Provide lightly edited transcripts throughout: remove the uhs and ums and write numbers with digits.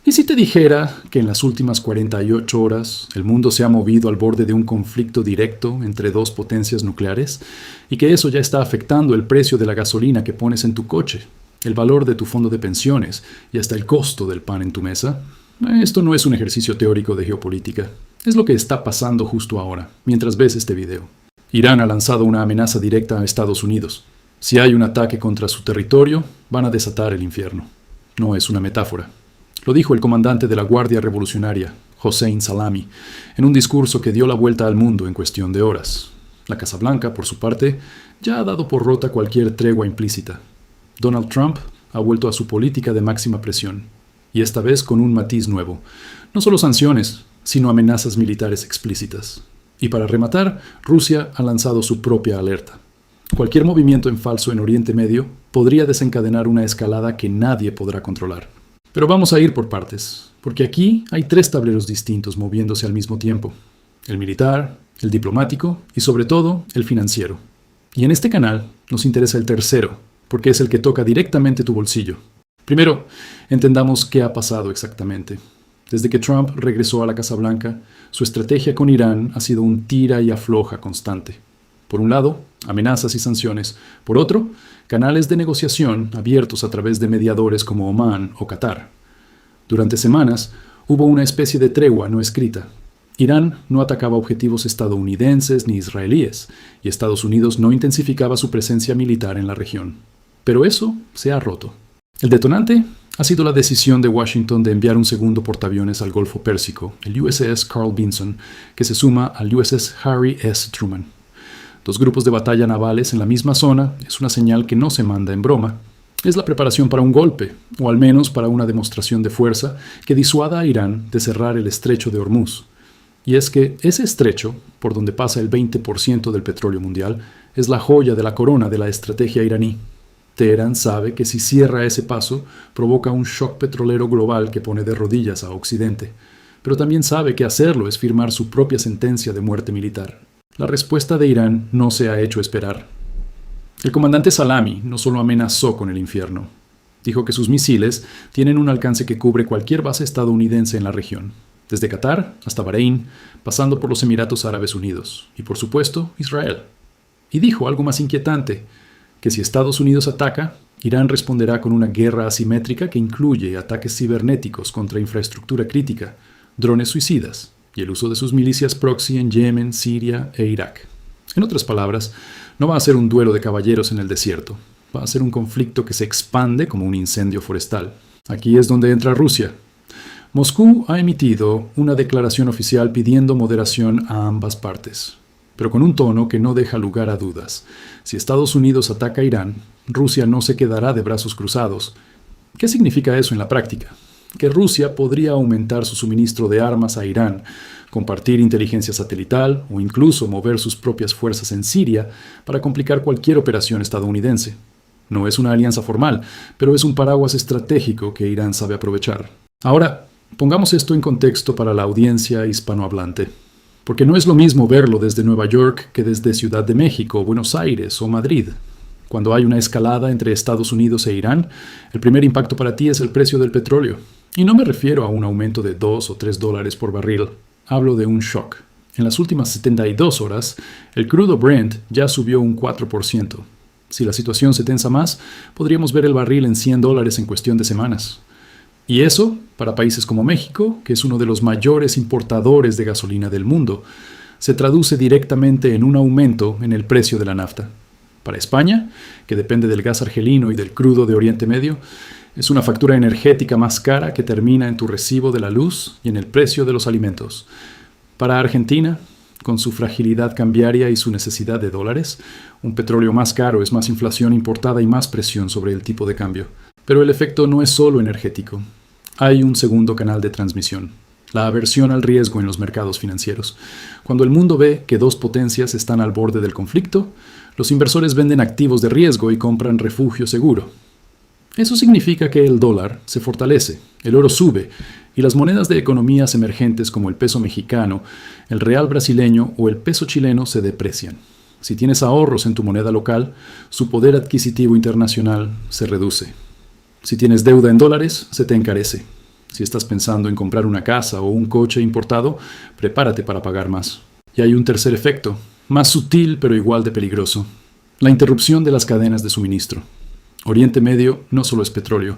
¿Y si te dijera que en las últimas 48 horas el mundo se ha movido al borde de un conflicto directo entre dos potencias nucleares y que eso ya está afectando el precio de la gasolina que pones en tu coche, el valor de tu fondo de pensiones y hasta el costo del pan en tu mesa? Esto no es un ejercicio teórico de geopolítica. Es lo que está pasando justo ahora, mientras ves este video. Irán ha lanzado una amenaza directa a Estados Unidos. Si hay un ataque contra su territorio, van a desatar el infierno. No es una metáfora. Lo dijo el comandante de la Guardia Revolucionaria, Hossein Salami, en un discurso que dio la vuelta al mundo en cuestión de horas. La Casa Blanca, por su parte, ya ha dado por rota cualquier tregua implícita. Donald Trump ha vuelto a su política de máxima presión, y esta vez con un matiz nuevo. No solo sanciones, sino amenazas militares explícitas. Y para rematar, Rusia ha lanzado su propia alerta. Cualquier movimiento en falso en Oriente Medio podría desencadenar una escalada que nadie podrá controlar. Pero vamos a ir por partes, porque aquí hay tres tableros distintos moviéndose al mismo tiempo: el militar, el diplomático y sobre todo el financiero. Y en este canal nos interesa el tercero, porque es el que toca directamente tu bolsillo. Primero, entendamos qué ha pasado exactamente. Desde que Trump regresó a la Casa Blanca, su estrategia con Irán ha sido un tira y afloja constante. Por un lado, amenazas y sanciones. Por otro, canales de negociación abiertos a través de mediadores como Omán o Qatar. Durante semanas, hubo una especie de tregua no escrita. Irán no atacaba objetivos estadounidenses ni israelíes, y Estados Unidos no intensificaba su presencia militar en la región. Pero eso se ha roto. El detonante ha sido la decisión de Washington de enviar un segundo portaaviones al Golfo Pérsico, el USS Carl Vinson, que se suma al USS Harry S. Truman. Dos grupos de batalla navales en la misma zona es una señal que no se manda en broma. Es la preparación para un golpe, o al menos para una demostración de fuerza que disuada a Irán de cerrar el estrecho de Hormuz. Y es que ese estrecho, por donde pasa el 20% del petróleo mundial, es la joya de la corona de la estrategia iraní. Teherán sabe que si cierra ese paso, provoca un shock petrolero global que pone de rodillas a Occidente. Pero también sabe que hacerlo es firmar su propia sentencia de muerte militar. La respuesta de Irán no se ha hecho esperar. El comandante Salami no solo amenazó con el infierno. Dijo que sus misiles tienen un alcance que cubre cualquier base estadounidense en la región, desde Qatar hasta Bahrein, pasando por los Emiratos Árabes Unidos y, por supuesto, Israel. Y dijo algo más inquietante, que si Estados Unidos ataca, Irán responderá con una guerra asimétrica que incluye ataques cibernéticos contra infraestructura crítica, drones suicidas y el uso de sus milicias proxy en Yemen, Siria e Irak. En otras palabras, no va a ser un duelo de caballeros en el desierto. Va a ser un conflicto que se expande como un incendio forestal. Aquí es donde entra Rusia. Moscú ha emitido una declaración oficial pidiendo moderación a ambas partes, pero con un tono que no deja lugar a dudas. Si Estados Unidos ataca a Irán, Rusia no se quedará de brazos cruzados. ¿Qué significa eso en la práctica? Que Rusia podría aumentar su suministro de armas a Irán, compartir inteligencia satelital o incluso mover sus propias fuerzas en Siria para complicar cualquier operación estadounidense. No es una alianza formal, pero es un paraguas estratégico que Irán sabe aprovechar. Ahora, pongamos esto en contexto para la audiencia hispanohablante, porque no es lo mismo verlo desde Nueva York que desde Ciudad de México, Buenos Aires o Madrid. Cuando hay una escalada entre Estados Unidos e Irán, el primer impacto para ti es el precio del petróleo. Y no me refiero a un aumento de $2 o $3 por barril. Hablo de un shock. En las últimas 72 horas, el crudo Brent ya subió un 4%. Si la situación se tensa más, podríamos ver el barril en $100 en cuestión de semanas. Y eso, para países como México, que es uno de los mayores importadores de gasolina del mundo, se traduce directamente en un aumento en el precio de la nafta. Para España, que depende del gas argelino y del crudo de Oriente Medio, es una factura energética más cara que termina en tu recibo de la luz y en el precio de los alimentos. Para Argentina, con su fragilidad cambiaria y su necesidad de dólares, un petróleo más caro es más inflación importada y más presión sobre el tipo de cambio. Pero el efecto no es solo energético. Hay un segundo canal de transmisión: la aversión al riesgo en los mercados financieros. Cuando el mundo ve que dos potencias están al borde del conflicto, los inversores venden activos de riesgo y compran refugio seguro. Eso significa que el dólar se fortalece, el oro sube y las monedas de economías emergentes como el peso mexicano, el real brasileño o el peso chileno se deprecian. Si tienes ahorros en tu moneda local, su poder adquisitivo internacional se reduce. Si tienes deuda en dólares, se te encarece. Si estás pensando en comprar una casa o un coche importado, prepárate para pagar más. Y hay un tercer efecto, más sutil pero igual de peligroso: la interrupción de las cadenas de suministro. Oriente Medio no solo es petróleo,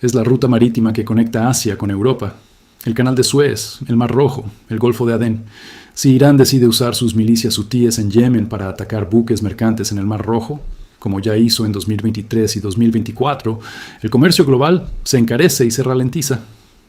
es la ruta marítima que conecta Asia con Europa, el Canal de Suez, el Mar Rojo, el Golfo de Adén. Si Irán decide usar sus milicias hutíes en Yemen para atacar buques mercantes en el Mar Rojo, como ya hizo en 2023 y 2024, el comercio global se encarece y se ralentiza.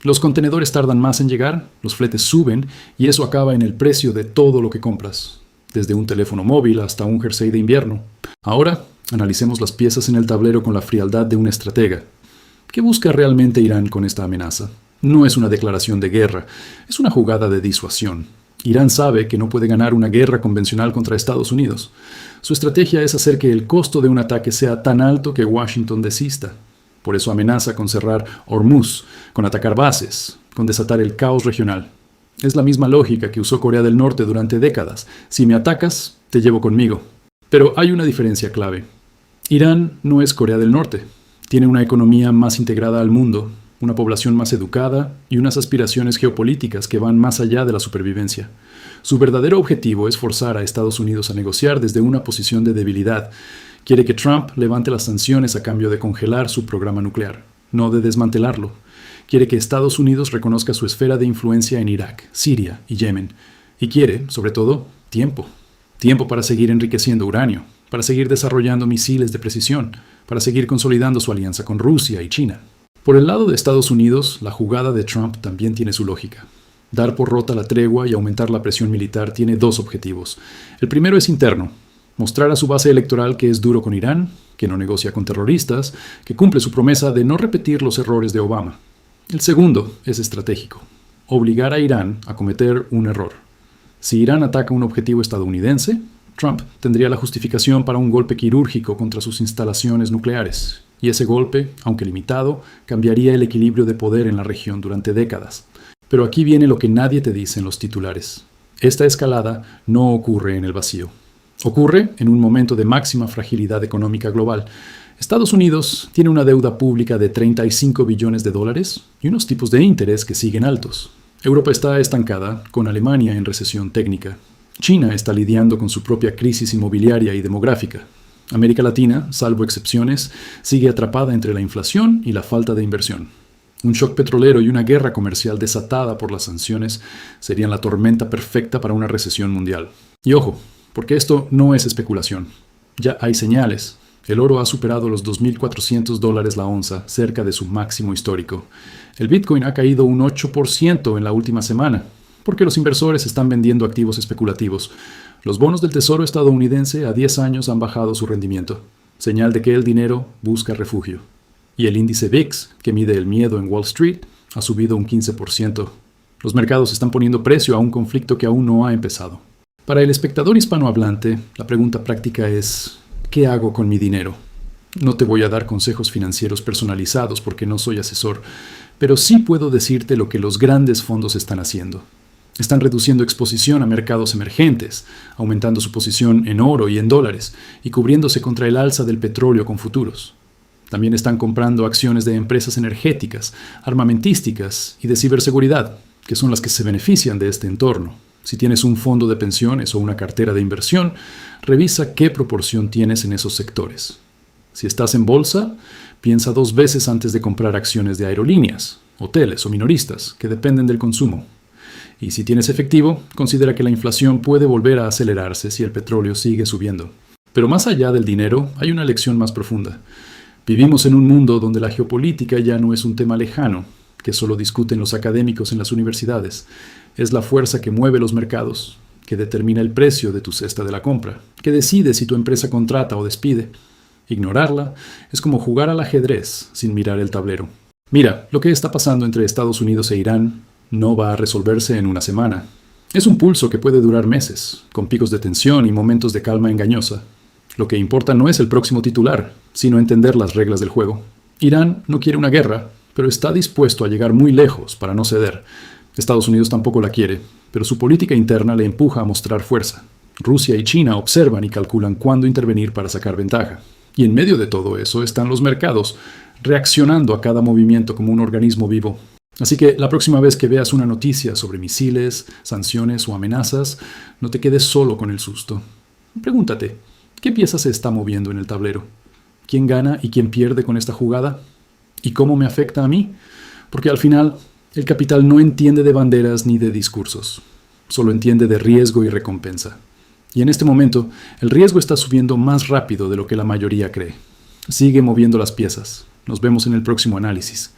Los contenedores tardan más en llegar, los fletes suben y eso acaba en el precio de todo lo que compras, desde un teléfono móvil hasta un jersey de invierno. Ahora, analicemos las piezas en el tablero con la frialdad de un estratega. ¿Qué busca realmente Irán con esta amenaza? No es una declaración de guerra, es una jugada de disuasión. Irán sabe que no puede ganar una guerra convencional contra Estados Unidos. Su estrategia es hacer que el costo de un ataque sea tan alto que Washington desista. Por eso amenaza con cerrar Hormuz, con atacar bases, con desatar el caos regional. Es la misma lógica que usó Corea del Norte durante décadas. Si me atacas, te llevo conmigo. Pero hay una diferencia clave. Irán no es Corea del Norte. Tiene una economía más integrada al mundo, una población más educada y unas aspiraciones geopolíticas que van más allá de la supervivencia. Su verdadero objetivo es forzar a Estados Unidos a negociar desde una posición de debilidad. Quiere que Trump levante las sanciones a cambio de congelar su programa nuclear, no de desmantelarlo. Quiere que Estados Unidos reconozca su esfera de influencia en Irak, Siria y Yemen. Y quiere, sobre todo, tiempo. Tiempo para seguir enriqueciendo uranio, para seguir desarrollando misiles de precisión, para seguir consolidando su alianza con Rusia y China. Por el lado de Estados Unidos, la jugada de Trump también tiene su lógica. Dar por rota la tregua y aumentar la presión militar tiene dos objetivos. El primero es interno: mostrar a su base electoral que es duro con Irán, que no negocia con terroristas, que cumple su promesa de no repetir los errores de Obama. El segundo es estratégico: obligar a Irán a cometer un error. Si Irán ataca un objetivo estadounidense, Trump tendría la justificación para un golpe quirúrgico contra sus instalaciones nucleares. Y ese golpe, aunque limitado, cambiaría el equilibrio de poder en la región durante décadas. Pero aquí viene lo que nadie te dice en los titulares. Esta escalada no ocurre en el vacío. Ocurre en un momento de máxima fragilidad económica global. Estados Unidos tiene una deuda pública de 35 billones de dólares y unos tipos de interés que siguen altos. Europa está estancada, con Alemania en recesión técnica. China está lidiando con su propia crisis inmobiliaria y demográfica. América Latina, salvo excepciones, sigue atrapada entre la inflación y la falta de inversión. Un shock petrolero y una guerra comercial desatada por las sanciones serían la tormenta perfecta para una recesión mundial. Y ojo, porque esto no es especulación. Ya hay señales. El oro ha superado los $2.400 la onza, cerca de su máximo histórico. El Bitcoin ha caído un 8% en la última semana, porque los inversores están vendiendo activos especulativos. Los bonos del Tesoro estadounidense a 10 años han bajado su rendimiento, señal de que el dinero busca refugio. Y el índice VIX, que mide el miedo en Wall Street, ha subido un 15%. Los mercados están poniendo precio a un conflicto que aún no ha empezado. Para el espectador hispanohablante, la pregunta práctica es: ¿qué hago con mi dinero? No te voy a dar consejos financieros personalizados porque no soy asesor, pero sí puedo decirte lo que los grandes fondos están haciendo. Están reduciendo exposición a mercados emergentes, aumentando su posición en oro y en dólares, y cubriéndose contra el alza del petróleo con futuros. También están comprando acciones de empresas energéticas, armamentísticas y de ciberseguridad, que son las que se benefician de este entorno. Si tienes un fondo de pensiones o una cartera de inversión, revisa qué proporción tienes en esos sectores. Si estás en bolsa, piensa 2 veces antes de comprar acciones de aerolíneas, hoteles o minoristas que dependen del consumo. Y si tienes efectivo, considera que la inflación puede volver a acelerarse si el petróleo sigue subiendo. Pero más allá del dinero, hay una lección más profunda. Vivimos en un mundo donde la geopolítica ya no es un tema lejano, que solo discuten los académicos en las universidades. Es la fuerza que mueve los mercados, que determina el precio de tu cesta de la compra, que decide si tu empresa contrata o despide. Ignorarla es como jugar al ajedrez sin mirar el tablero. Mira, lo que está pasando entre Estados Unidos e Irán no va a resolverse en una semana. Es un pulso que puede durar meses, con picos de tensión y momentos de calma engañosa. Lo que importa no es el próximo titular, sino entender las reglas del juego. Irán no quiere una guerra, pero está dispuesto a llegar muy lejos para no ceder. Estados Unidos tampoco la quiere, pero su política interna le empuja a mostrar fuerza. Rusia y China observan y calculan cuándo intervenir para sacar ventaja. Y en medio de todo eso están los mercados, reaccionando a cada movimiento como un organismo vivo. Así que la próxima vez que veas una noticia sobre misiles, sanciones o amenazas, no te quedes solo con el susto. Pregúntate, ¿qué pieza se está moviendo en el tablero? ¿Quién gana y quién pierde con esta jugada? ¿Y cómo me afecta a mí? Porque al final, el capital no entiende de banderas ni de discursos. Solo entiende de riesgo y recompensa. Y en este momento, el riesgo está subiendo más rápido de lo que la mayoría cree. Sigue moviendo las piezas. Nos vemos en el próximo análisis.